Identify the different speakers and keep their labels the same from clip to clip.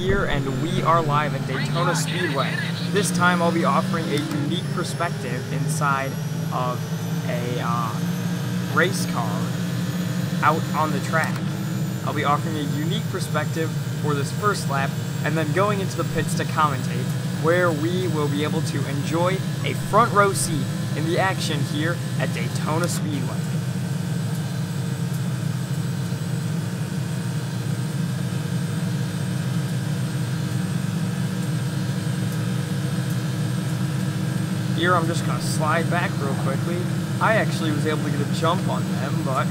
Speaker 1: here, and we are live at Daytona Speedway. This time I'll be offering a unique perspective inside of a race car out on the track. I'll be offering a unique perspective for this first lap, and then going into the pits to commentate, where we will be able to enjoy a front row seat in the action here at Daytona Speedway. Here I'm just going to slide back real quickly. I actually was able to get a jump on them, but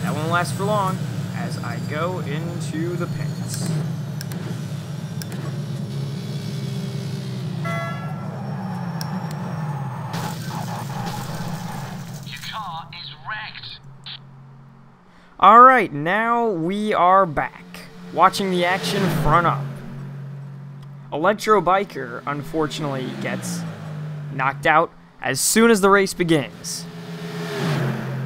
Speaker 1: that won't last for long as I go into the pits.
Speaker 2: Your car is wrecked.
Speaker 1: Alright, now we are back, watching the action front up. Electro Biker, unfortunately, gets knocked out as soon as the race begins.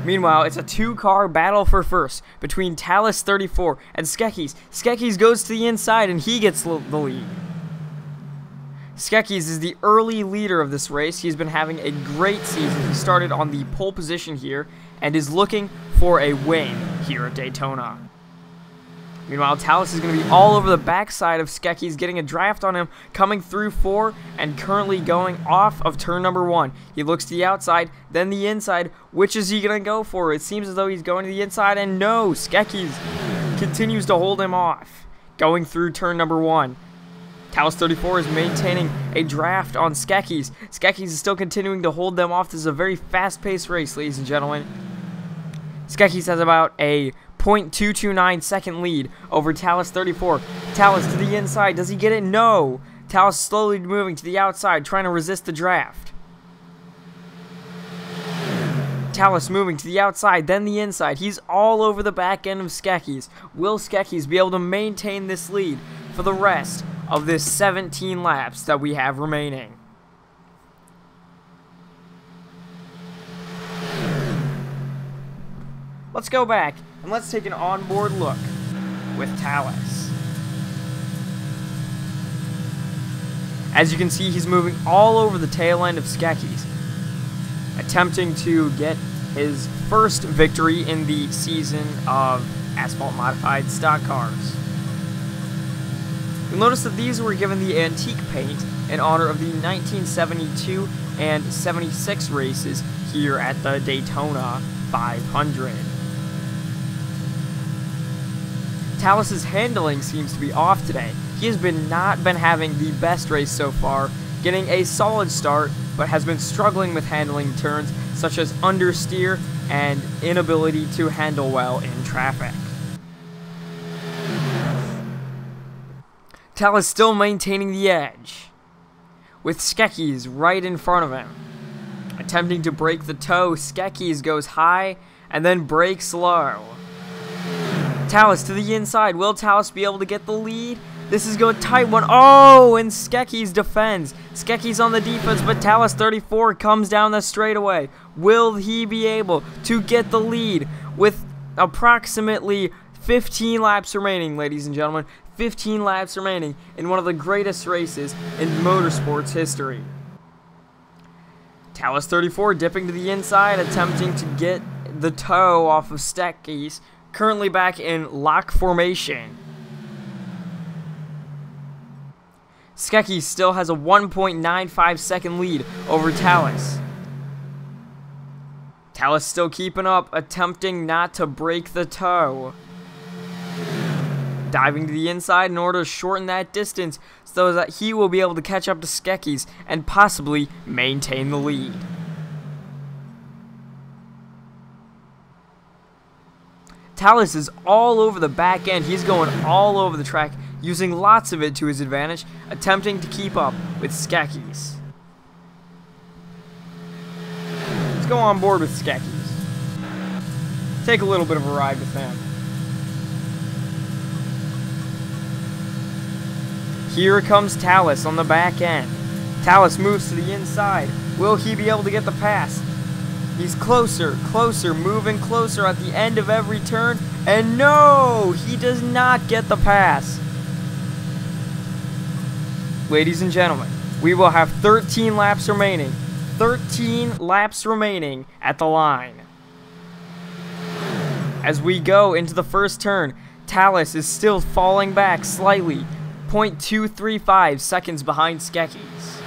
Speaker 1: Meanwhile, it's a two-car battle for first between Talus 34 and Skekis. Skekis goes to the inside and he gets the lead. Skekis is the early leader of this race. He's been having a great season. He started on the pole position here and is looking for a win here at Daytona. Meanwhile, Talus is going to be all over the backside of Skekis, getting a draft on him, coming through 4, and currently going off of turn number 1. He looks to the outside, then the inside. Which is he going to go for? It seems as though he's going to the inside, and no! Skekis continues to hold him off, going through turn number 1. Talus 34 is maintaining a draft on Skekis. Skekis is still continuing to hold them off. This is a very fast-paced race, ladies and gentlemen. Skekis has about a 0.229 second lead over Talus 34. Talus to the inside. Does he get it? No. Talus slowly moving to the outside, trying to resist the draft. Talus moving to the outside, then the inside. He's all over the back end of Skekis. Will Skekis be able to maintain this lead for the rest of this 17 laps that we have remaining? Let's go back and let's take an onboard look with Talus. As you can see, he's moving all over the tail end of Skekis, attempting to get his first victory in the season of Asphalt modified stock cars. You'll notice that these were given the antique paint in honor of the 1972 and 76 races here at the Daytona 500. Talus's handling seems to be off today. He has not been having the best race so far, getting a solid start, but has been struggling with handling turns such as understeer and inability to handle well in traffic. Talus still maintaining the edge, with Skekis right in front of him. Attempting to break the toe, Skekis goes high and then breaks low. Talus to the inside. Will Talus be able to get the lead? This is going tight one. Oh, and Skekis defends. Skekis on the defense, but Talus 34 comes down the straightaway. Will he be able to get the lead with approximately 15 laps remaining, ladies and gentlemen? 15 laps remaining in one of the greatest races in motorsports history. Talus 34 dipping to the inside, attempting to get the toe off of Skekis. Currently back in lock formation. Skekis still has a 1.95 second lead over Talus. Talus still keeping up, attempting not to break the toe. Diving to the inside in order to shorten that distance so that he will be able to catch up to Skekis and possibly maintain the lead. Talus is all over the back end. He's going all over the track, using lots of it to his advantage, attempting to keep up with Skekis. Let's go on board with Skekis. Take a little bit of a ride with him. Here comes Talus on the back end. Talus moves to the inside. Will he be able to get the pass? He's closer, moving closer at the end of every turn. And no, he does not get the pass. ladies and gentlemen, we will have 13 laps remaining. 13 laps remaining at the line. As we go into the first turn, Tallis is still falling back slightly, 0.235 seconds behind Skekkies.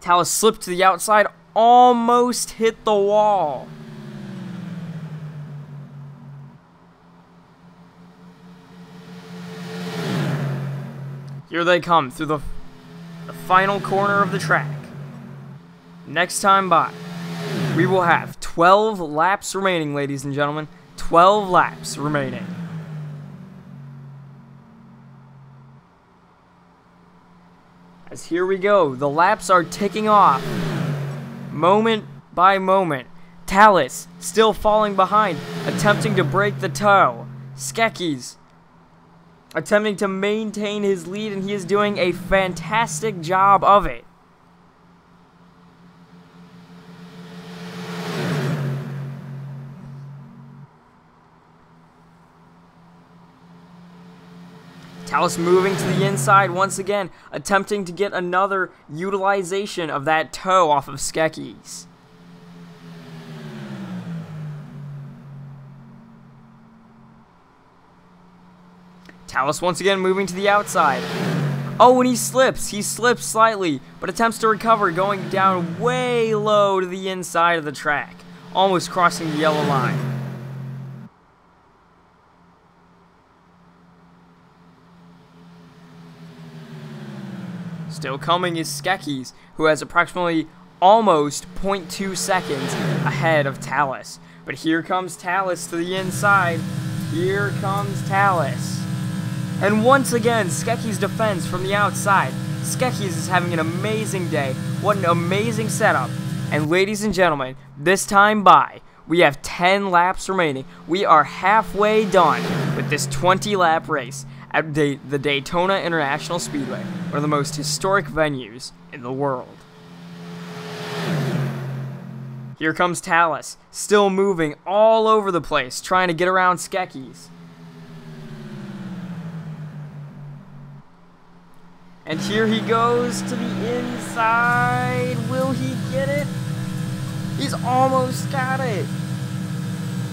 Speaker 1: Tallis slipped to the outside, almost hit the wall. Here they come through the final corner of the track. Next time by, we will have 12 laps remaining, ladies and gentlemen. 12 laps remaining. As here we go, the laps are ticking off, moment by moment. Tallis still falling behind, attempting to break the tow. Skekkies attempting to maintain his lead, and he is doing a fantastic job of it. Tallis moving to the inside once again, attempting to get another utilization of that toe off of Skekkies. Tallis once again moving to the outside. Oh, and he slips slightly, but attempts to recover, going down way low to the inside of the track, almost crossing the yellow line. Still coming is Skekkies, who has approximately almost 0.2 seconds ahead of Tallis. But here comes Tallis to the inside. Here comes Tallis. And once again, Skekkies defends from the outside. Skekkies is having an amazing day. What an amazing setup. And ladies and gentlemen, this time by, we have 10 laps remaining. We are halfway done with this 20-lap race at the Daytona International Speedway, one of the most historic venues in the world. Here comes Tallis, still moving all over the place, trying to get around Skekkies. And here he goes to the inside. Will he get it? He's almost got it.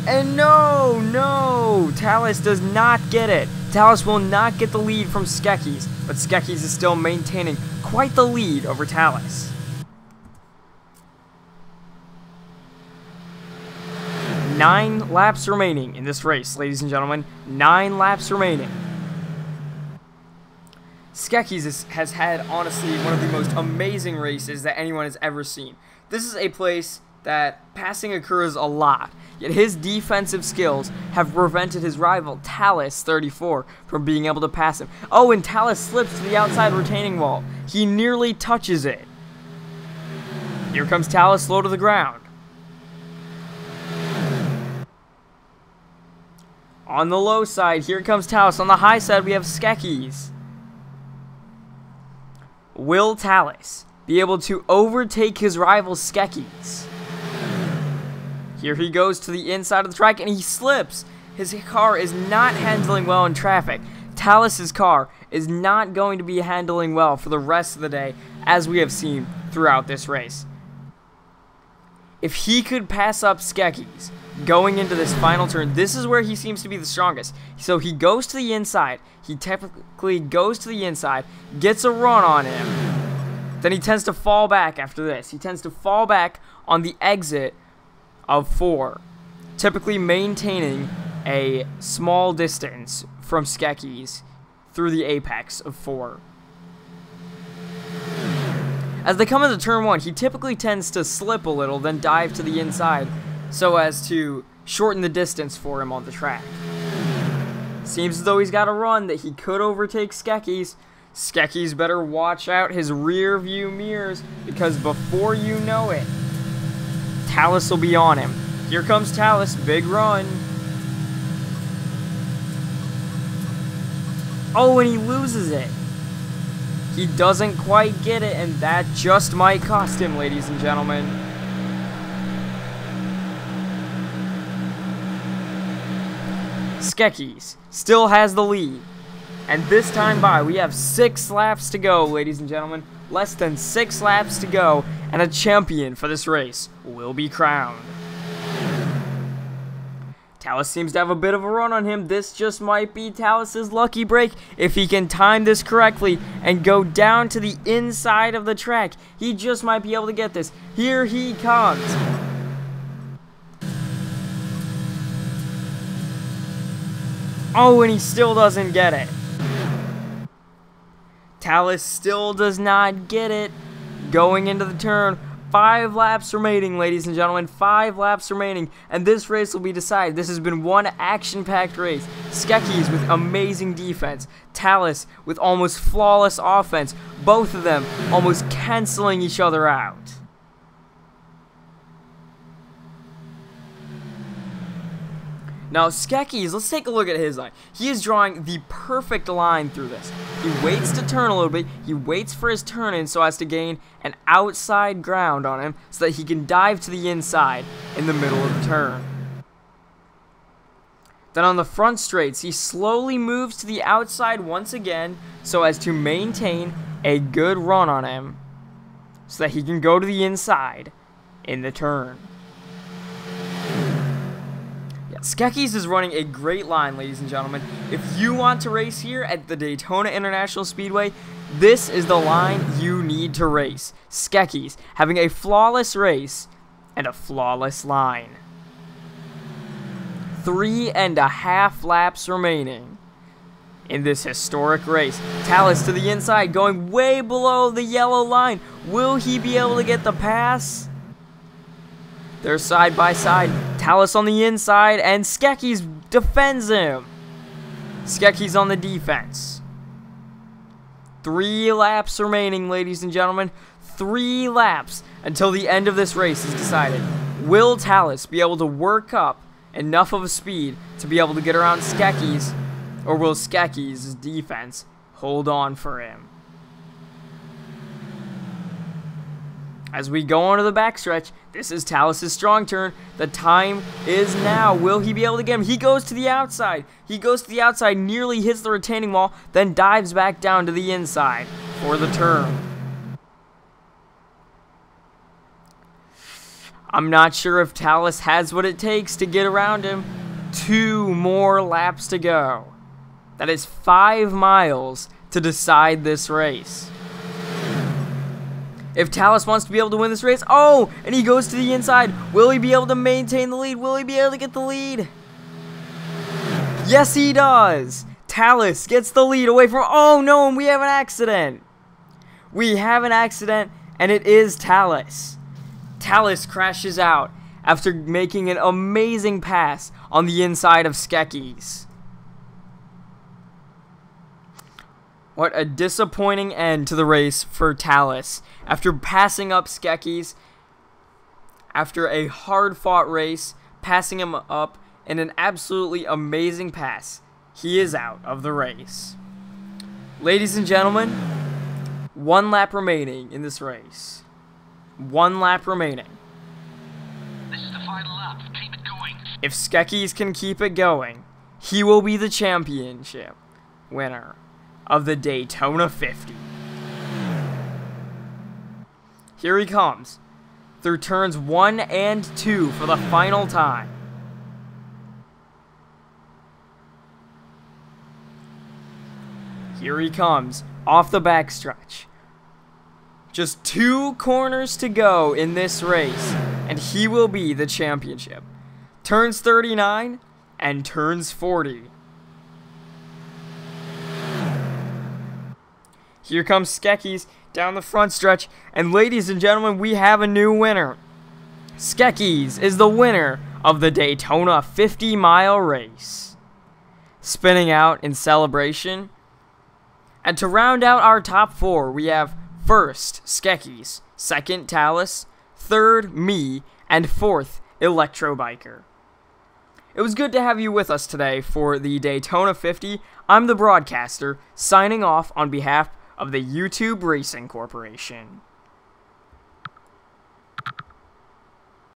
Speaker 1: And no, Tallis does not get it. Tallis will not get the lead from Skekkies, but Skekkies is still maintaining quite the lead over Tallis. 9 laps remaining in this race, ladies and gentlemen. 9 laps remaining. Skekkies has had, honestly, one of the most amazing races that anyone has ever seen. This is a place that passing occurs a lot, yet his defensive skills have prevented his rival, Tallis 34, from being able to pass him. Oh, and Tallis slips to the outside retaining wall. He nearly touches it. Here comes Tallis low to the ground. On the low side, here comes Tallis. On the high side, we have Skekkies. Will Tallis be able to overtake his rival Skekkies? Here he goes to the inside of the track, and he slips. His car is not handling well in traffic. Tallis's car is not going to be handling well for the rest of the day, as we have seen throughout this race. If he could pass up Skekkies going into this final turn, this is where he seems to be the strongest. So he goes to the inside. He typically goes to the inside, gets a run on him. Then he tends to fall back after this. He tends to fall back on the exit of 4, typically maintaining a small distance from Skekkies through the apex of 4. As they come into turn 1, he typically tends to slip a little, then dive to the inside so as to shorten the distance for him on the track. Seems as though he's got a run that he could overtake Skekkies. Skekkies better watch out his rear view mirrors, because before you know it, Tallis will be on him. Here comes Tallis, big run. Oh, and he loses it. He doesn't quite get it, and that just might cost him, ladies and gentlemen. Skekkies still has the lead. And this time by, we have 6 laps to go, ladies and gentlemen. Less than 6 laps to go, and a champion for this race will be crowned. Tallis seems to have a bit of a run on him. This just might be Tallis' lucky break if he can time this correctly and go down to the inside of the track. He just might be able to get this. Here he comes. Oh, and he still doesn't get it. Tallis still does not get it. Going into the turn. 5 laps remaining, ladies and gentlemen. 5 laps remaining. And this race will be decided. This has been one action-packed race. Skekkies with amazing defense. Tallis with almost flawless offense. Both of them almost canceling each other out. Now, Skekkies, let's take a look at his line. He is drawing the perfect line through this. He waits to turn a little bit. He waits for his turn in so as to gain an outside ground on him so that he can dive to the inside in the middle of the turn. Then on the front straights, he slowly moves to the outside once again so as to maintain a good run on him so that he can go to the inside in the turn. Skekkies is running a great line, ladies and gentlemen. If you want to race here at the Daytona International Speedway, this is the line you need to race. Skekkies having a flawless race and a flawless line. 3.5 laps remaining in this historic race. Tallis to the inside, going way below the yellow line. Will he be able to get the pass? They're side by side. Tallis on the inside, and Skekkies defends him. Skekkies on the defense. 3 laps remaining, ladies and gentlemen. 3 laps until the end of this race is decided. Will Tallis be able to work up enough of a speed to be able to get around Skekkies, or will Skekkies' defense hold on for him? As we go onto the backstretch, this is Tallis' strong turn. The time is now. Will he be able to get him? He goes to the outside. He goes to the outside, nearly hits the retaining wall, then dives back down to the inside for the turn. I'm not sure if Tallis has what it takes to get around him. 2 more laps to go. That is 5 miles to decide this race. If Tallis wants to be able to win this race, oh, and he goes to the inside. Will he be able to maintain the lead? Will he be able to get the lead? Yes, he does. Tallis gets the lead away from, oh no, and we have an accident. We have an accident, and it is Tallis. Tallis crashes out after making an amazing pass on the inside of Skekkies. What a disappointing end to the race for Tallis. After passing up Skekkies, after a hard-fought race, passing him up in an absolutely amazing pass, he is out of the race. Ladies and gentlemen, 1 lap remaining in this race. 1 lap remaining.
Speaker 2: This is the final lap. Keep it going.
Speaker 1: If Skekkies can keep it going, he will be the championship winner of the Daytona 50. Here he comes through turns 1 and 2 for the final time. Here he comes off the backstretch. Just 2 corners to go in this race, and he will be the championship. Turns 39 and turns 40. Here comes Skekkies down the front stretch, and ladies and gentlemen, we have a new winner. Skekkies is the winner of the Daytona 50-mile race. Spinning out in celebration. And to round out our top 4, we have first Skekkies, second Tallis, third me, and fourth Electro Biker. It was good to have you with us today for the Daytona 50. I'm the broadcaster, signing off on behalf of the YouTube Racing Corporation.